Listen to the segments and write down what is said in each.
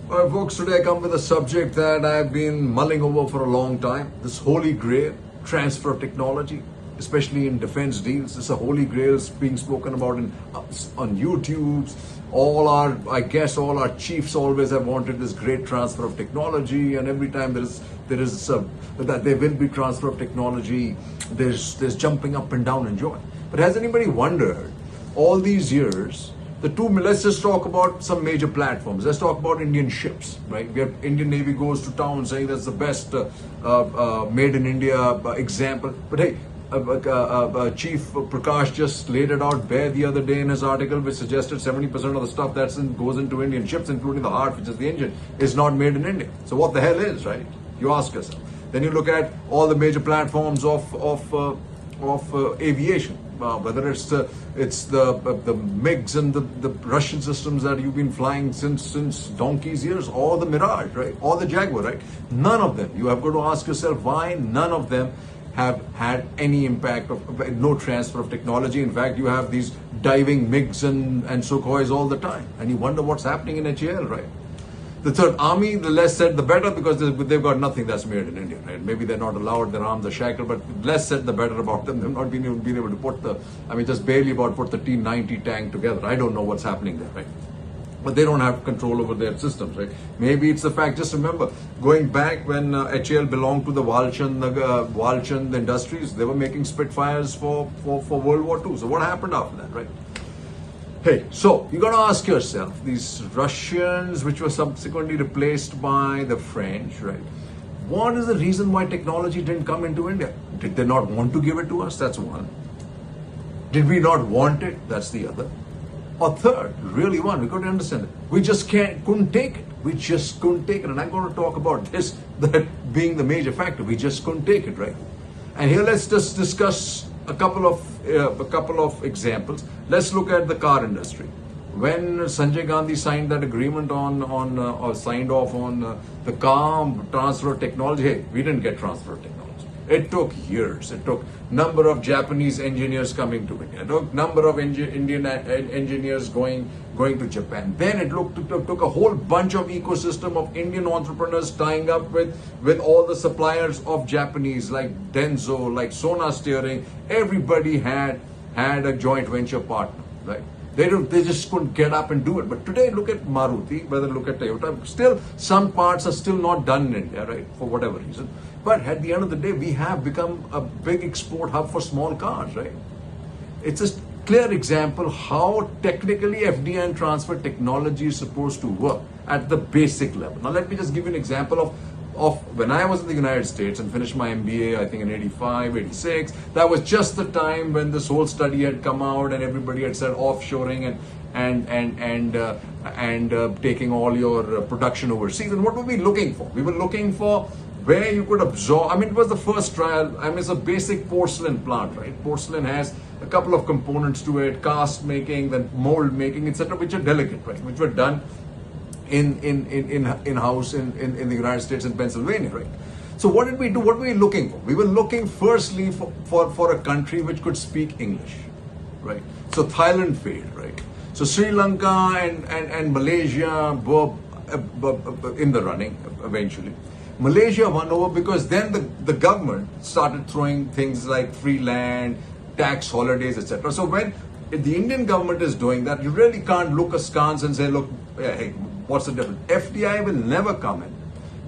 All right, folks, today I come with a subject that I've been mulling over for a long time. This holy grail, transfer of technology, especially in defense deals. This is a holy grail being spoken about on YouTube. All our chiefs always have wanted this great transfer of technology, and every time that there will be transfer of technology, there's jumping up and down in joy. But has anybody wondered all these years? Let's just talk about some major platforms. Let's talk about Indian ships, right? We have Indian Navy goes to town saying that's the best made in India example. But hey, Chief Prakash just laid it out bare the other day in his article, which suggested 70% of the stuff goes into Indian ships, including the heart, which is the engine, is not made in India. So what the hell is, right? You ask yourself. Then you look at all the major platforms of aviation. Whether it's the MiGs and the Russian systems that you've been flying since donkey's years, or the Mirage, right, or the Jaguar, right? None of them. You have got to ask yourself why none of them have had any impact of no transfer of technology. In fact, you have these diving MiGs and Sukhois all the time, and you wonder what's happening in HAL, right? The Third Army, the less said the better, because they've got nothing that's made in India, right? Maybe they're not allowed, their arms are shackled, but less said the better about them. They've not been able to just barely about put the T-90 tank together. I don't know what's happening there, right? But they don't have control over their systems, right? Maybe it's the fact, just remember, going back when HAL belonged to the Walchand Industries, they were making Spitfires for World War II. So what happened after that, right? Hey, so you got to ask yourself, these Russians, which were subsequently replaced by the French, right? What is the reason why technology didn't come into India? Did they not want to give it to us? That's one. Did we not want it? That's the other. Or third, really one, we couldn't understand it. We just couldn't take it. We just couldn't take it. And I'm going to talk about this, that being the major factor. We just couldn't take it, right? And here let's just discuss a couple of examples. Let's look at the car industry. When Sanjay Gandhi signed that agreement or signed off on the car transfer of technology, hey, we didn't get transfer of technology. It took years. It took number of Japanese engineers coming to India. It took number of Indian engineers going to Japan. Then it took a whole bunch of ecosystem of Indian entrepreneurs tying up with all the suppliers of Japanese, like Denso, like Sona Steering. Everybody had a joint venture partner, right? They just couldn't get up and do it. But today, look at Maruti, whether look at Toyota, still some parts are still not done in India, right? For whatever reason. But at the end of the day, we have become a big export hub for small cars, right? It's a clear example how technically FDI and transfer technology is supposed to work at the basic level. Now, let me just give you an example of when I was in the United States and finished my MBA, I think in 85, 86, that was just the time when this whole study had come out and everybody had said offshoring and taking all your production overseas. And what were we looking for? We were looking for where you could absorb. I mean, it was the first trial. I mean, it's a basic porcelain plant, right? Porcelain has a couple of components to it, cast making, then mold making, etc., which are delicate, right? Which were done in-house in the United States and Pennsylvania, right? So what did we do? What were we looking for? We were looking firstly for a country which could speak English, right? So Thailand failed, right? So Sri Lanka and Malaysia were in the running eventually. Malaysia won over because then the government started throwing things like free land, tax holidays, etc. So when the Indian government is doing that, you really can't look askance and say, look, hey, what's the difference? FDI will never come in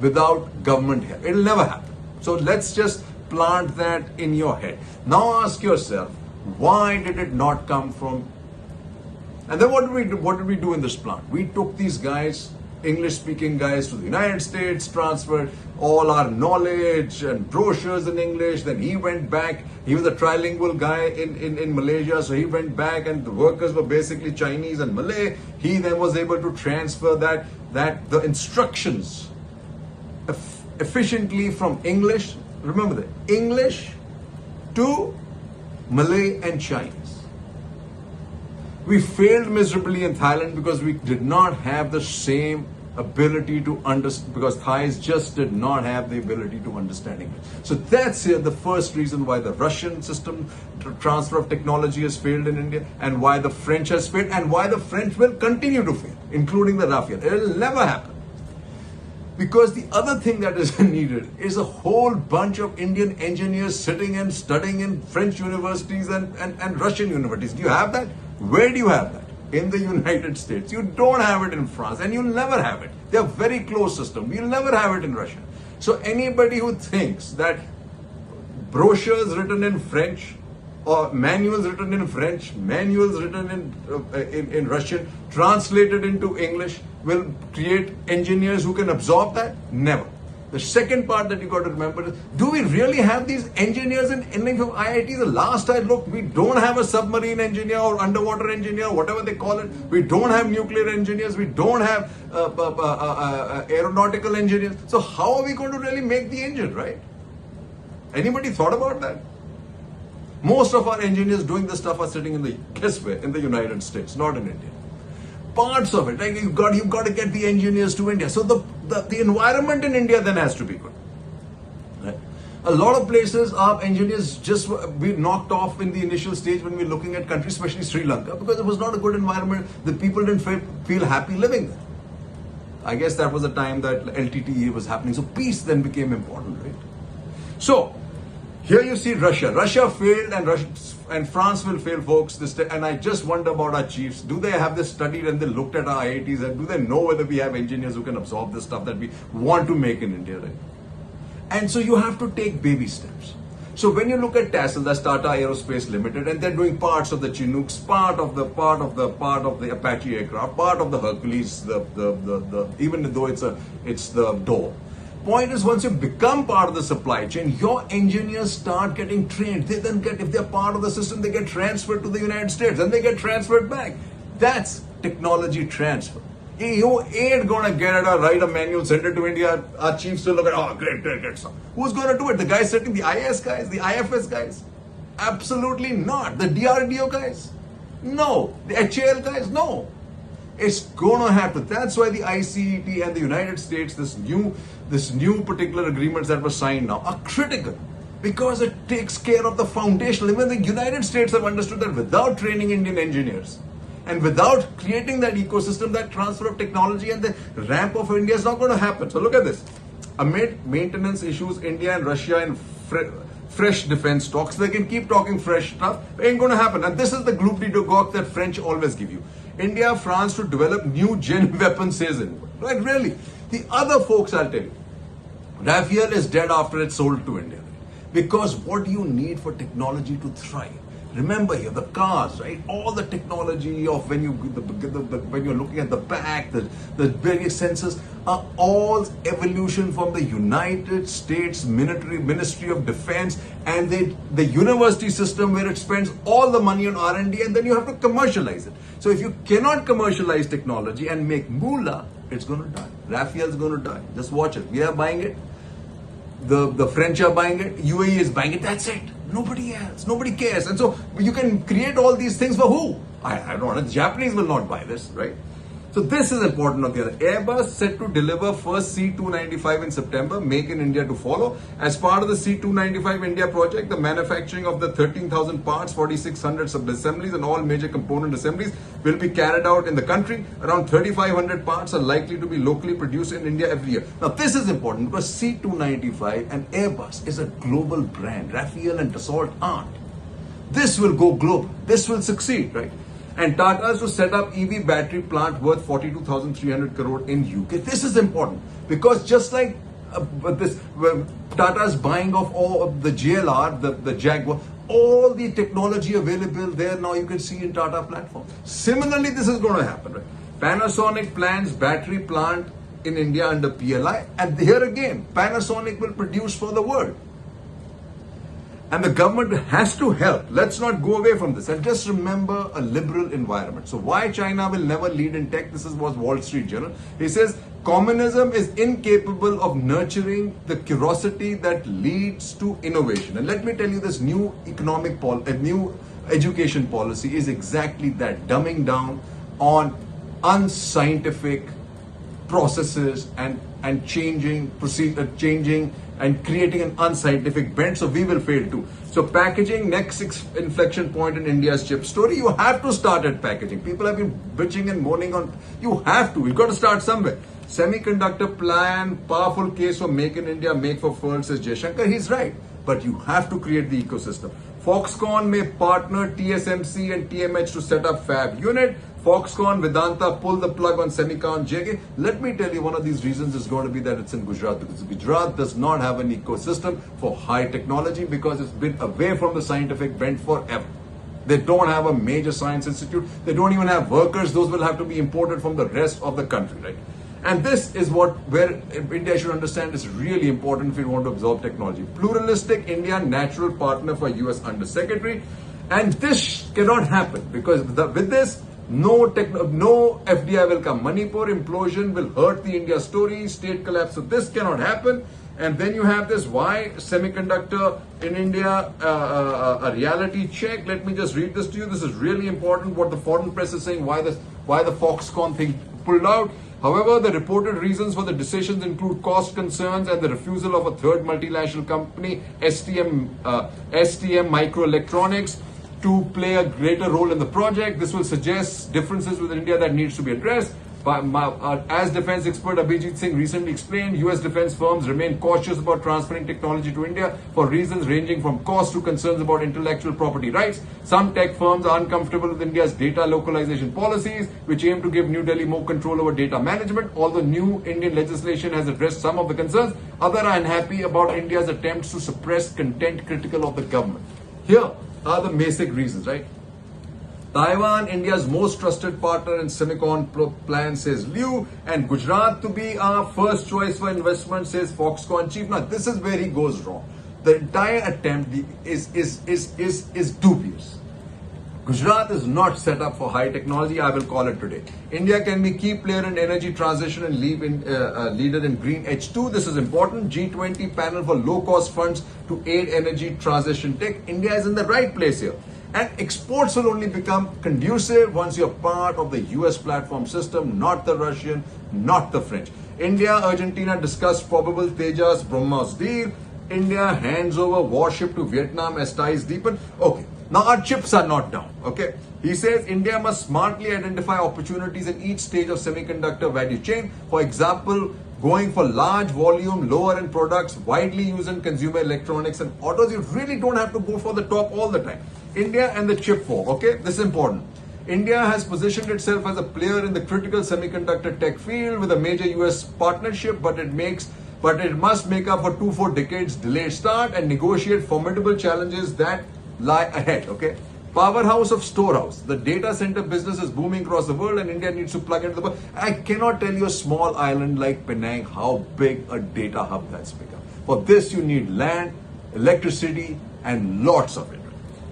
without government help. It'll never happen. So let's just plant that in your head. Now ask yourself, why did it not come from? And then what did we do? What did we do in this plant? We took these guys, English-speaking guys, to the United States, transferred all our knowledge and brochures in English. Then he went back. He was a trilingual guy in Malaysia, so he went back, and the workers were basically Chinese and Malay. He then was able to transfer the instructions efficiently from English. Remember that English to Malay and Chinese. We failed miserably in Thailand because we did not have the same ability to understand, because Thais just did not have the ability to understand English. So that's here the first reason why the Russian system transfer of technology has failed in India, and why the French has failed, and why the French will continue to fail, including the Rafale. It will never happen. Because the other thing that is needed is a whole bunch of Indian engineers sitting and studying in French universities and Russian universities. Do you have that? Where do you have that? In the United States. You don't have it in France, and you'll never have it. They're very close system. You'll never have it in Russia. So anybody who thinks that brochures written in French or manuals written in French, manuals written in Russian, translated into English, will create engineers who can absorb that? Never. The second part that you got to remember is, do we really have these engineers in any from IIT? The last I looked, we don't have a submarine engineer or underwater engineer, whatever they call it. We don't have nuclear engineers. We don't have aeronautical engineers. So how are we going to really make the engine, right? Anybody thought about that? Most of our engineers doing this stuff are sitting in the, guess where? In the United States, not in India. Parts of it, like you've got to get the engineers to India. So the environment in India then has to be good. Right? A lot of places our engineers just be knocked off in the initial stage when we're looking at countries, especially Sri Lanka, because it was not a good environment. The people didn't feel happy living there. I guess that was the time that LTTE was happening. So peace then became important, right? So here you see Russia. Russia failed, and France will fail, folks. And I just wonder about our chiefs. Do they have this studied and they looked at our IITs, and do they know whether we have engineers who can absorb this stuff that we want to make in India, right? And so you have to take baby steps. So when you look at TASL, that's Tata Aerospace Limited, and they're doing parts of the Chinooks, part of the Apache aircraft, part of the Hercules, even though it's the door. Point is, once you become part of the supply chain, your engineers start getting trained. They then get, if they're part of the system, they get transferred to the United States, and they get transferred back. That's technology transfer. You ain't gonna get it or write a manual, send it to India. Our chiefs will look at, oh, great. So who's gonna do it? The guys sitting, the IAS guys, the IFS guys? Absolutely not. The DRDO guys? No. The HAL guys? No. It's gonna happen. That's why the ICET and the United States, this new particular agreements that were signed now are critical, because it takes care of the foundation. Even the United States have understood that without training Indian engineers and without creating that ecosystem, that transfer of technology and the ramp of India is not going to happen. So look at this. Amid maintenance issues, India and Russia in fresh defense talks. They can keep talking fresh stuff. It ain't going to happen. And this is the gloop-de-dook that French always give you. India, France to develop new gen weapons, says it. Right, really. The other folks, I'll tell you, Rafael is dead after it's sold to India. Because what do you need for technology to thrive? Remember here, the cars, right? All the technology of when you're looking at the back, the various sensors are all evolution from the United States Ministry of Defense and the university system, where it spends all the money on R&D, and then you have to commercialize it. So if you cannot commercialize technology and make moolah, it's going to die. Rafael's going to die. Just watch it. We are buying it. The French are buying it. UAE is buying it. That's it. Nobody else. Nobody cares. And so you can create all these things for who? I don't know. The Japanese will not buy this, right? So this is important on the other. Airbus set to deliver first C295 in September, make in India to follow. As part of the C295 India project, the manufacturing of the 13,000 parts, 4,600 sub-assemblies and all major component assemblies will be carried out in the country. Around 3,500 parts are likely to be locally produced in India every year. Now this is important because C295 and Airbus is a global brand. Rafael and Dassault aren't. This will go global. This will succeed, right? And Tata's to set up EV battery plant worth 42,300 crore in UK. This is important because just like Tata's buying of all of the JLR, the Jaguar, all the technology available there now you can see in Tata platform. Similarly, this is going to happen. Right? Panasonic plans battery plant in India under PLI, and here again, Panasonic will produce for the world. And the government has to help. Let's not go away from this. And just remember a liberal environment. So why China will never lead in tech? This was Wall Street Journal. He says, communism is incapable of nurturing the curiosity that leads to innovation. And let me tell you, this new new education policy is exactly that, dumbing down on unscientific processes and changing and creating an unscientific bent. So we will fail too. So packaging, next inflection point in India's chip story. You have to start at packaging. People have been bitching and moaning on. You have to. You've got to start somewhere. Semiconductor plan, powerful case for Make in India, Make for World, says Jaishankar. He's right. But you have to create the ecosystem. Foxconn may partner TSMC and TMH to set up fab unit. Foxconn, Vedanta pull the plug on Semicon JK. Let me tell you, one of these reasons is going to be that it's in Gujarat, because Gujarat does not have an ecosystem for high technology because it's been away from the scientific bent forever. They don't have a major science institute. They don't even have workers. Those will have to be imported from the rest of the country, right? And this is where India should understand is really important if we want to absorb technology. Pluralistic India, natural partner for US Undersecretary. And this cannot happen because with this, no FDI will come. Manipur implosion will hurt the India story, state collapse. So this cannot happen. And then you have this why semiconductor in India, a reality check. Let me just read this to you. This is really important what the foreign press is saying, why the Foxconn thing pulled out. However, the reported reasons for the decisions include cost concerns and the refusal of a third multinational company, STM Microelectronics, to play a greater role in the project. This will suggest differences with India that needs to be addressed. As defense expert Abhijit Singh recently explained, US defense firms remain cautious about transferring technology to India for reasons ranging from cost to concerns about intellectual property rights. Some tech firms are uncomfortable with India's data localization policies, which aim to give New Delhi more control over data management. Although new Indian legislation has addressed some of the concerns, others are unhappy about India's attempts to suppress content critical of the government. Here are the basic reasons, right? Taiwan, India's most trusted partner in Semicon plan, says Liu, and Gujarat to be our first choice for investment, says Foxconn chief. Now, this is where he goes wrong. The entire attempt is dubious. Gujarat is not set up for high technology, I will call it today. India can be key player in energy transition and leader in green H2. This is important. G20 panel for low-cost funds to aid energy transition tech. India is in the right place here. And exports will only become conducive once you're part of the US platform system, not the Russian, not the French. India, Argentina discussed probable Tejas BrahMos deal. India hands over warship to Vietnam as ties deepen. Okay, now our chips are not down. Okay, he says India must smartly identify opportunities in each stage of semiconductor value chain. For example, going for large volume, lower end products widely used in consumer electronics and autos. You really don't have to go for the top all the time. India and the chip war, okay? This is important. India has positioned itself as a player in the critical semiconductor tech field with a major US partnership, but it must make up for 4 decades delayed start and negotiate formidable challenges that lie ahead, okay? Powerhouse of storehouse. The data center business is booming across the world and India needs to plug into the world. I cannot tell you a small island like Penang how big a data hub that's become. For this you need land, electricity and lots of it.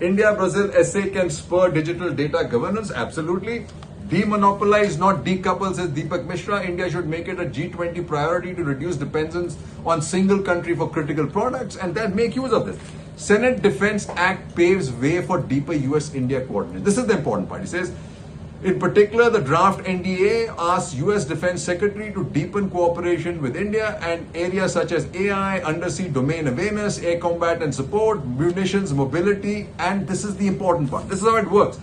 India-Brazil SA can spur digital data governance, absolutely. Demonopolize, not decouple, says Deepak Mishra. India should make it a G20 priority to reduce dependence on single country for critical products and then make use of this. Senate Defense Act paves way for deeper US-India coordination. This is the important part. He says, in particular, the draft NDA asks US Defense Secretary to deepen cooperation with India and areas such as AI, undersea domain awareness, air combat and support, munitions, mobility, and this is the important part. This is how it works.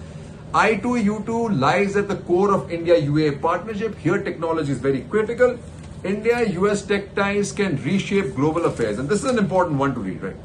I2U2 lies at the core of India-UAE partnership. Here, technology is very critical. India-US tech ties can reshape global affairs. And this is an important one to read, right?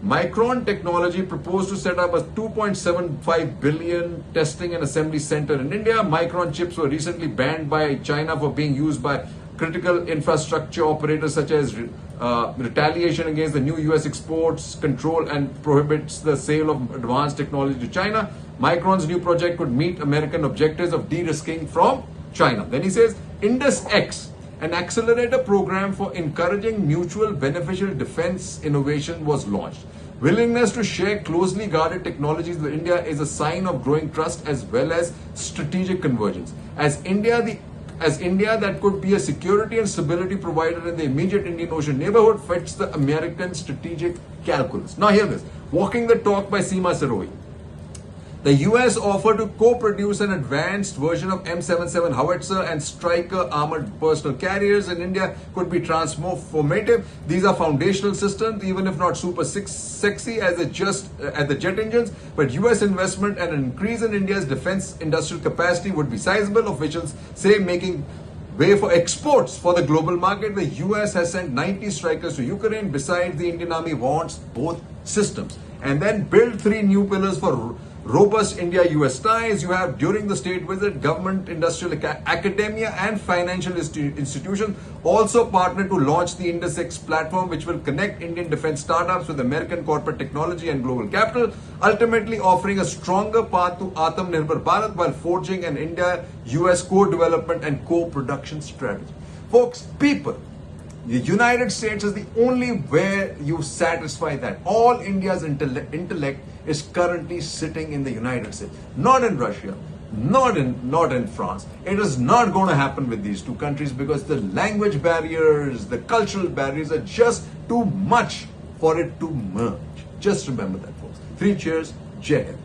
Micron Technology proposed to set up a 2.75 billion testing and assembly center in India. Micron chips were recently banned by China for being used by critical infrastructure operators such as retaliation against the new US exports control and prohibits the sale of advanced technology to China. Micron's new project could meet American objectives of de-risking from China. Then he says, Indus X, an accelerator program for encouraging mutual beneficial defense innovation was launched. Willingness to share closely guarded technologies with India is a sign of growing trust as well as strategic convergence. As India that could be a security and stability provider in the immediate Indian Ocean neighborhood fits the American strategic calculus. Now hear this. Walking the Talk by Seema Sarohi. The US offered to co-produce an advanced version of M77 howitzer and Striker armored personal carriers in India could be transformative. These are foundational systems, even if not super sexy as the jet engines. But US investment and an increase in India's defense industrial capacity would be sizable. Officials say making way for exports for the global market. The US has sent 90 strikers to Ukraine. Besides, the Indian Army wants both systems. And then build 3 new pillars for robust India-US ties. You have, during the state visit, government, industrial, academia and financial institutions also partnered to launch the IndusX platform, which will connect Indian defense startups with American corporate technology and global capital, ultimately offering a stronger path to Atmanirbhar Bharat while forging an India-US co-development and co-production strategy. Folks, people, the United States is the only where you satisfy that. All India's intellect is currently sitting in the United States, not in Russia, not in France. It is not going to happen with these two countries because the language barriers, the cultural barriers are just too much for it to merge. Just remember that, folks. 3 cheers, Jai Hind.